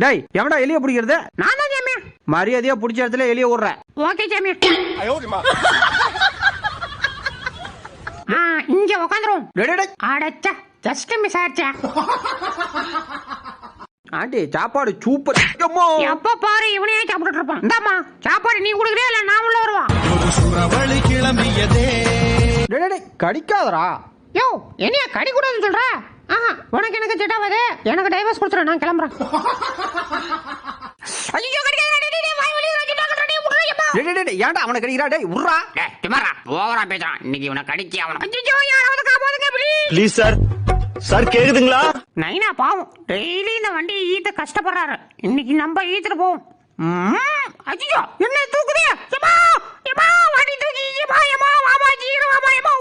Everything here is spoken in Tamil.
டேய் எவன்டா எலிய பிடிக்கிறது? நான் தான் சாமி. மரியாதையா பிடிச்ச இடத்துல எலிய விடுற. ஓகே சாமி. இங்க உட்காந்துரும். அடச்சா ஜஸ்ட் மிஸ் ஆயிடுச்சா. ஆண்டி சாப்பாடு சூப்பர். எப்ப பாரு இவனையே சாப்பிட்டு இருப்பான். இந்தாமா சாப்பாடு நீ குடுக்குறியா இல்ல நான் உள்ள வருவா? கடிக்காதரா. யோ என்னைய கடி கூடாதுன்னு சொல்ற? உனக்கு எனக்கு செட் ஆகாது. எனக்கு டைவர்ஸ் கொடுத்துரு, நான் கிளம்புறேன். ஐயோ ஏன்டா அவனை கடிக்கிறா? டேய் உர்றா. டேய் சும்மாடா ஓவரா பேசுறான். இன்னைக்கு இவனை கடிச்சி அவனை. ஐயோ யாராவது காப்பாத்துங்க ப்ளீஸ் சார். சார் கேக்குதுங்களா? நைனா பாவம் டெய்லி இந்த வண்டி ஈத்த கஷ்டப்படுறாரு. இன்னைக்கு நம்ம ஈத்துட்டு போவோம். ஐயோ என்ன தூக்குதே? ஏமா ஏமா வண்டி தூக்கி ஏமா ஏமா வாமா ஜீரோ வாமா ஏமா.